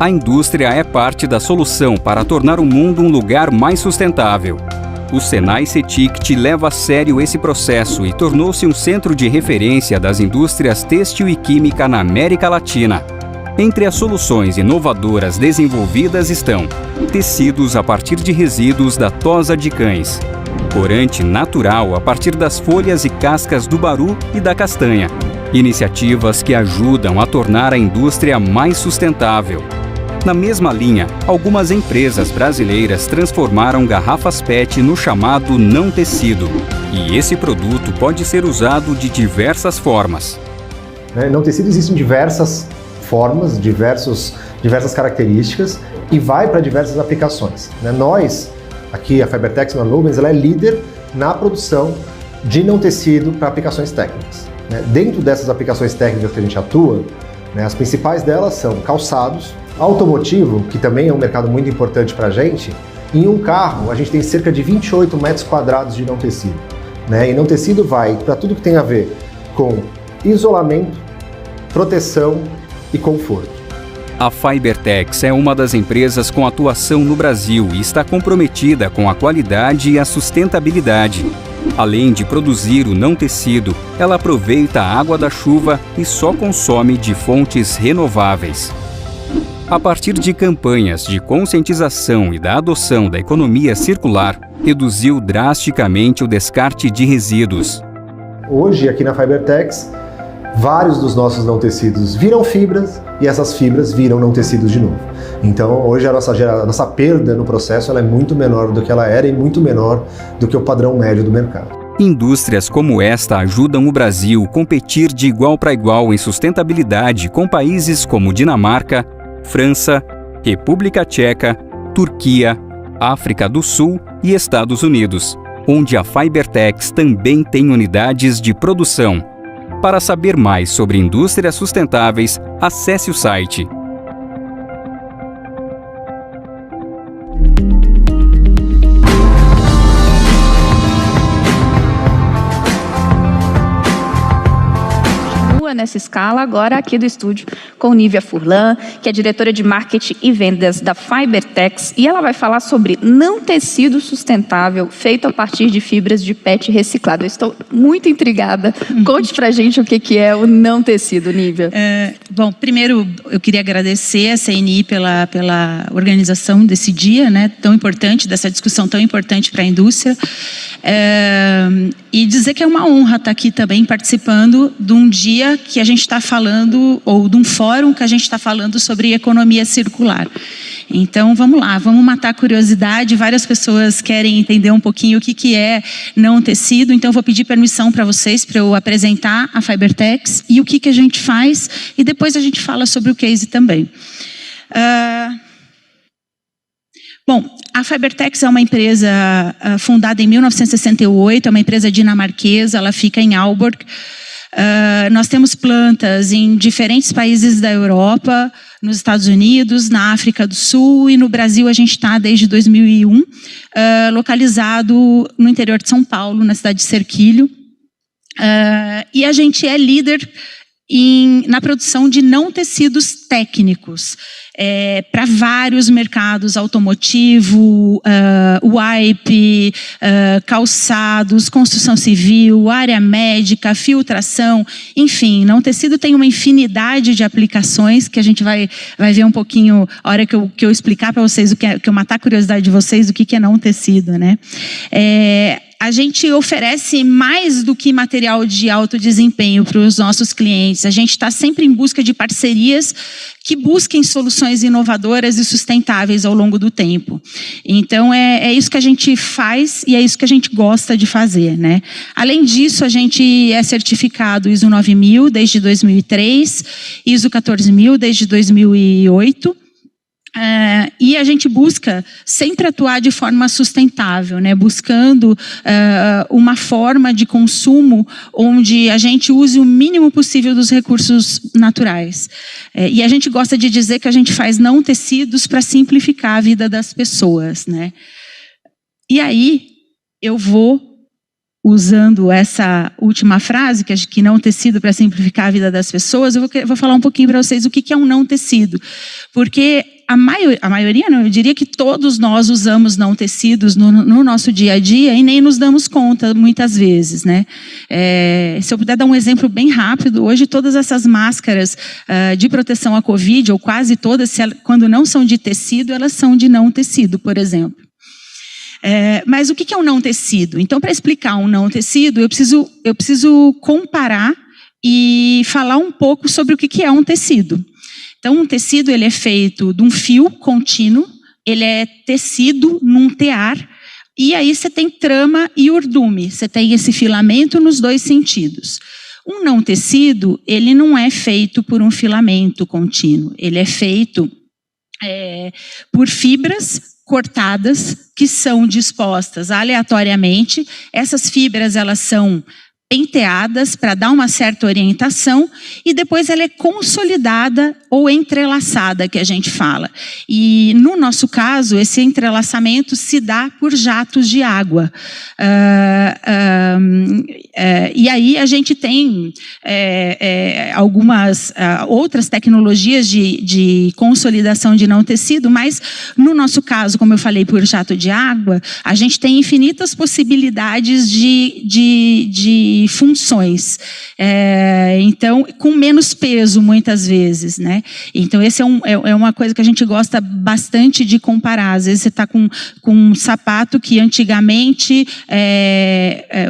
A indústria é parte da solução para tornar o mundo um lugar mais sustentável. O Senai CETIC te leva a sério esse processo e tornou-se um centro de referência das indústrias têxtil e química na América Latina. Entre as soluções inovadoras desenvolvidas estão tecidos a partir de resíduos da tosa de cães, corante natural a partir das folhas e cascas do baru e da castanha, iniciativas que ajudam a tornar a indústria mais sustentável. Na mesma linha, algumas empresas brasileiras transformaram garrafas PET no chamado não tecido, e esse produto pode ser usado de diversas formas. Não tecido existem diversas formas, diversas características e vai para diversas aplicações. Nós, aqui a Fibertex na Nuvens, ela é líder na produção de não tecido para aplicações técnicas. Dentro dessas aplicações técnicas que a gente atua, as principais delas são calçados, automotivo, que também é um mercado muito importante para a gente. Em um carro, a gente tem cerca de 28 metros quadrados de não tecido. E não tecido vai para tudo que tem a ver com isolamento, proteção e conforto. A Fibertex é uma das empresas com atuação no Brasil e está comprometida com a qualidade e a sustentabilidade. Além de produzir o não tecido, ela aproveita a água da chuva e só consome de fontes renováveis. A partir de campanhas de conscientização e da adoção da economia circular, reduziu drasticamente o descarte de resíduos. Hoje, aqui na Fibertex, vários dos nossos não tecidos viram fibras e essas fibras viram não tecidos de novo. Então, hoje a nossa perda no processo ela é muito menor do que ela era e muito menor do que o padrão médio do mercado. Indústrias como esta ajudam o Brasil a competir de igual para igual em sustentabilidade com países como Dinamarca, França, República Tcheca, Turquia, África do Sul e Estados Unidos, onde a Fibertex também tem unidades de produção. Para saber mais sobre indústrias sustentáveis, acesse o site. Nessa escala, agora aqui do estúdio, com Nívia Furlan, que é diretora de marketing e vendas da Fibertex, e ela vai falar sobre não tecido sustentável feito a partir de fibras de PET reciclado. Eu estou muito intrigada. Conte pra gente o que é o não tecido, Nívia. Bom, primeiro eu queria agradecer a CNI pela organização desse dia, tão importante, dessa discussão tão importante para a indústria. E dizer que é uma honra estar aqui também participando de um dia que a gente está falando, ou de um fórum que a gente está falando sobre economia circular. Então, vamos lá, vamos matar a curiosidade. Várias pessoas querem entender um pouquinho o que é não tecido, então eu vou pedir permissão para vocês, para eu apresentar a Fibertex e o que a gente faz, e depois a gente fala sobre o case também. Bom, a Fibertex é uma empresa fundada em 1968, é uma empresa dinamarquesa, ela fica em Aalborg. Nós temos plantas em diferentes países da Europa, nos Estados Unidos, na África do Sul e no Brasil a gente está desde 2001, localizado no interior de São Paulo, na cidade de Serquilho. E a gente é líder na produção de não tecidos técnicos para vários mercados: automotivo, wipe, calçados, construção civil, área médica, filtração, enfim, não tecido tem uma infinidade de aplicações que a gente vai ver um pouquinho a hora que eu explicar para vocês, que eu matar a curiosidade de vocês, o que é não tecido, A gente oferece mais do que material de alto desempenho para os nossos clientes. A gente está sempre em busca de parcerias que busquem soluções inovadoras e sustentáveis ao longo do tempo. Então, é isso que a gente faz e é isso que a gente gosta de fazer, Além disso, a gente é certificado ISO 9000 desde 2003, ISO 14000 desde 2008. E a gente busca sempre atuar de forma sustentável, buscando uma forma de consumo onde a gente use o mínimo possível dos recursos naturais. E a gente gosta de dizer que a gente faz não tecidos para simplificar a vida das pessoas. E aí, eu vou, usando essa última frase, que não tecido para simplificar a vida das pessoas, eu vou falar um pouquinho para vocês o que é um não tecido. Porque a maioria não, eu diria que todos nós usamos não tecidos no nosso dia a dia e nem nos damos conta muitas vezes, né? Se eu puder dar um exemplo bem rápido, hoje todas essas máscaras de proteção à Covid, ou quase todas, quando não são de tecido, elas são de não tecido, por exemplo. Mas o que é um não tecido? Então, para explicar um não tecido, eu preciso comparar e falar um pouco sobre o que é um tecido. Então, um tecido ele é feito de um fio contínuo, ele é tecido num tear, e aí você tem trama e urdume, você tem esse filamento nos dois sentidos. Um não tecido, ele não é feito por um filamento contínuo, ele é feito por fibras cortadas que são dispostas aleatoriamente. Essas fibras elas são penteadas para dar uma certa orientação e depois ela é consolidada ou entrelaçada, que a gente fala. E no nosso caso, esse entrelaçamento se dá por jatos de água. E aí a gente tem algumas outras tecnologias de consolidação de não tecido, mas no nosso caso, como eu falei, por jato de água, a gente tem infinitas possibilidades de funções, então com menos peso muitas vezes, né? Então esse é uma coisa que a gente gosta bastante de comparar. Às vezes você está com um sapato que antigamente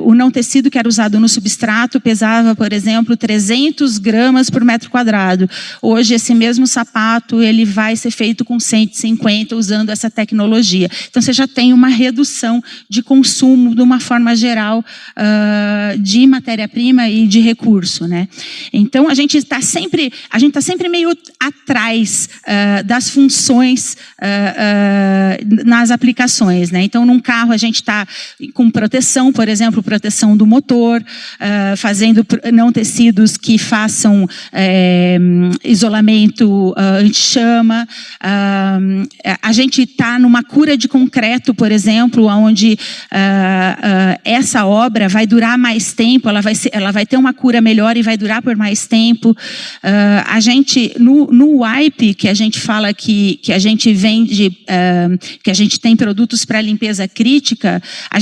o não tecido que era usado no substrato pesava, por exemplo, 300 gramas por metro quadrado. Hoje esse mesmo sapato ele vai ser feito com 150 usando essa tecnologia. Então você já tem uma redução de consumo de uma forma geral de matéria-prima e de recurso, né? Então a gente está sempre meio atrás das funções nas aplicações, né? Então num carro a gente está com proteção, por exemplo, proteção do motor, fazendo não tecidos que façam isolamento anti-chama. A gente está numa cura de concreto, por exemplo, onde essa obra vai durar mais tempo, ela vai ter uma cura melhor e vai durar por mais tempo. A gente, no wipe, que a gente fala que a gente vende, que a gente tem produtos para limpeza crítica, a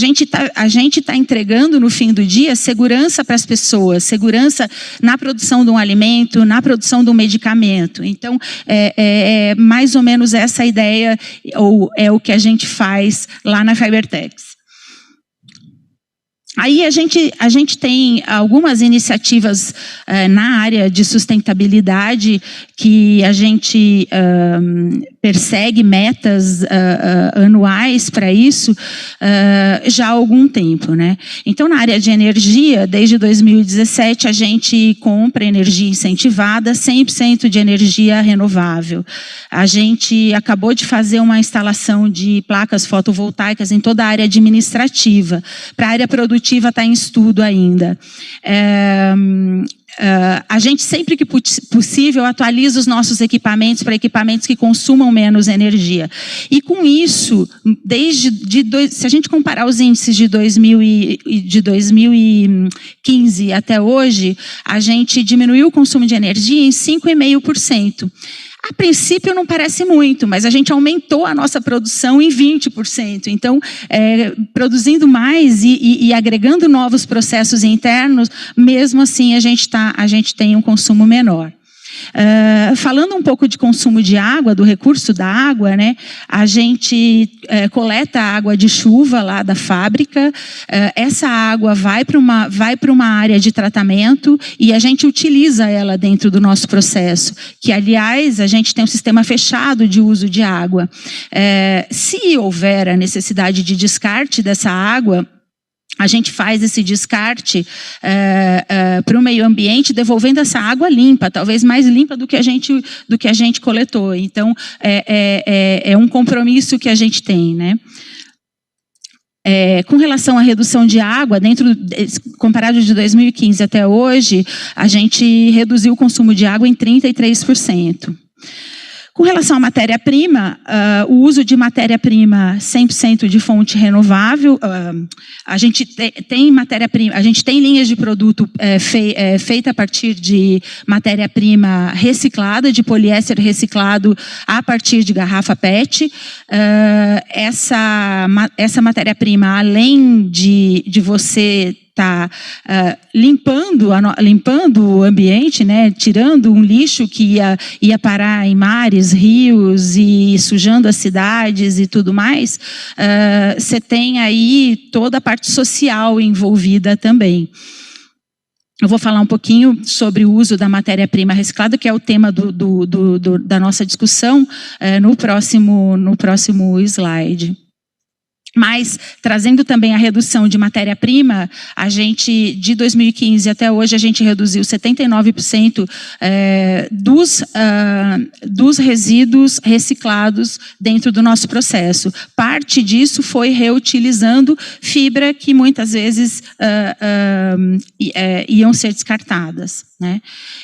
gente tá entregando no fim do dia segurança para as pessoas, segurança na produção de um alimento, na produção de um medicamento. Então, é mais ou menos essa ideia, ou é o que a gente faz lá na Fibertex. Aí a gente tem algumas iniciativas na área de sustentabilidade que a gente persegue metas anuais para isso já há algum tempo, né? Então, na área de energia, desde 2017, a gente compra energia incentivada, 100% de energia renovável. A gente acabou de fazer uma instalação de placas fotovoltaicas em toda a área administrativa. Para a área produtiva está em estudo ainda. A gente, sempre que possível, atualiza os nossos equipamentos para equipamentos que consumam menos energia. E com isso, se a gente comparar os índices de 2015 até hoje, a gente diminuiu o consumo de energia em 5,5%. A princípio não parece muito, mas a gente aumentou a nossa produção em 20%. Então, produzindo mais e agregando novos processos internos, mesmo assim a gente tem um consumo menor. Falando um pouco de consumo de água, do recurso da água, né? A gente coleta a água de chuva lá da fábrica, essa água vai para uma área de tratamento e a gente utiliza ela dentro do nosso processo, que aliás a gente tem um sistema fechado de uso de água. Se houver a necessidade de descarte dessa água, a gente faz esse descarte para o meio ambiente, devolvendo essa água limpa, talvez mais limpa do que a gente coletou. Então, é um compromisso que a gente tem, né? Com relação à redução de água, comparado de 2015 até hoje, a gente reduziu o consumo de água em 33%. Com relação à matéria-prima, o uso de matéria-prima 100% de fonte renovável, a gente tem matéria-prima, a gente tem linhas de produto feita a partir de matéria-prima reciclada, de poliéster reciclado a partir de garrafa PET. Essa matéria-prima, além de você limpando o ambiente, né, tirando um lixo que ia parar em mares, rios e sujando as cidades e tudo mais, você tem aí toda a parte social envolvida também. Eu vou falar um pouquinho sobre o uso da matéria-prima reciclada, que é o tema da nossa discussão, no próximo slide. Mas, trazendo também a redução de matéria-prima, a gente, de 2015 até hoje, a gente reduziu 79% dos resíduos reciclados dentro do nosso processo. Parte disso foi reutilizando fibra que muitas vezes iam ser descartadas, né?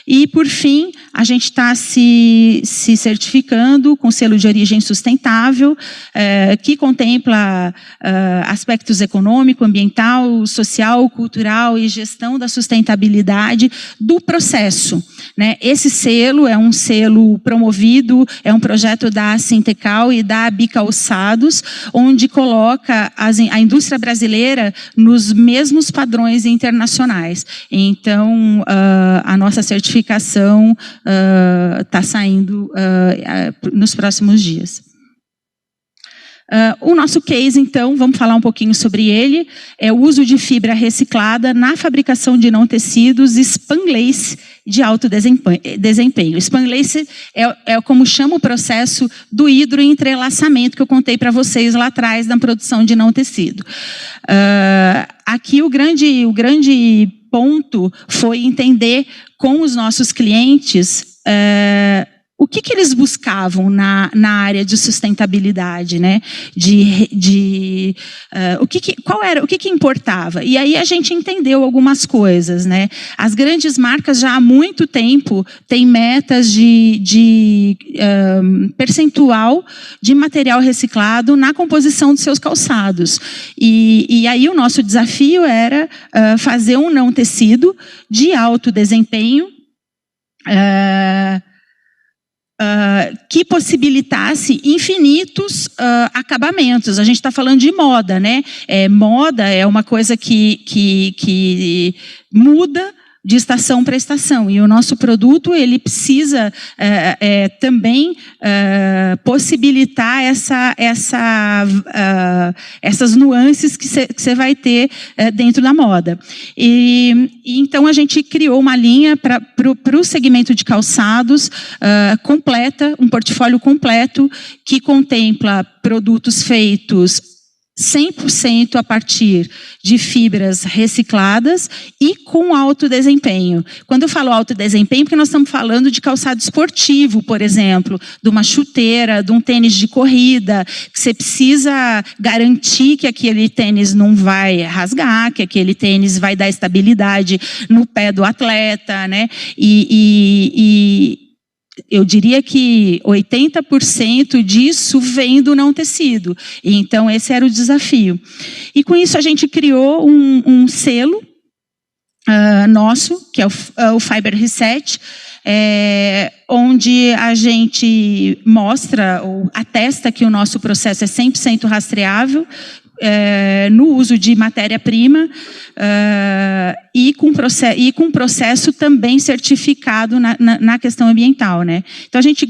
E, por fim, a gente está se certificando com selo de origem sustentável, que contempla aspectos econômico, ambiental, social, cultural e gestão da sustentabilidade do processo, né? Esse selo é um selo promovido, é um projeto da Sintecal e da Bicalçados, onde coloca a indústria brasileira nos mesmos padrões internacionais. Então, a nossa certificação está saindo nos próximos dias. O nosso case, então, vamos falar um pouquinho sobre ele, é o uso de fibra reciclada na fabricação de não tecidos spunlace de alto desempenho. Spunlace é como chama o processo do hidroentrelaçamento que eu contei para vocês lá atrás na produção de não tecido. Aqui o grande ponto foi entender com os nossos clientes o que eles buscavam na área de sustentabilidade, né? O que importava? E aí a gente entendeu algumas coisas, né? As grandes marcas já há muito tempo têm metas de percentual de material reciclado na composição dos seus calçados. E aí o nosso desafio era fazer um não tecido de alto desempenho, que possibilitasse infinitos acabamentos. A gente está falando de moda, né? Moda é uma coisa que muda de estação para estação. E o nosso produto, ele precisa também possibilitar essas nuances que você vai ter dentro da moda. E então, a gente criou uma linha para o segmento de calçados completa, um portfólio completo, que contempla produtos feitos 100% a partir de fibras recicladas e com alto desempenho. Quando eu falo alto desempenho, porque nós estamos falando de calçado esportivo, por exemplo, de uma chuteira, de um tênis de corrida, que você precisa garantir que aquele tênis não vai rasgar, que aquele tênis vai dar estabilidade no pé do atleta, né? Eu diria que 80% disso vem do não tecido. Então, esse era o desafio. E com isso, a gente criou um selo nosso, que é o Fiber Reset, onde a gente mostra ou atesta que o nosso processo é 100% rastreável, no uso de matéria-prima e com processo também certificado na questão ambiental, né? Então, a gente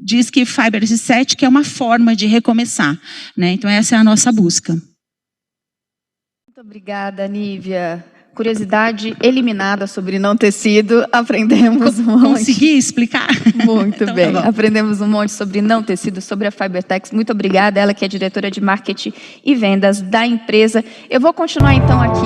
diz que Fiber Reset que é uma forma de recomeçar, né? Então, essa é a nossa busca. Muito obrigada, Nívia. Curiosidade eliminada sobre não tecido, aprendemos um monte. Consegui explicar? Muito então, bem, tá aprendemos um monte sobre não tecido, sobre a Fibertex. Muito obrigada, ela que é diretora de marketing e vendas da empresa. Eu vou continuar então aqui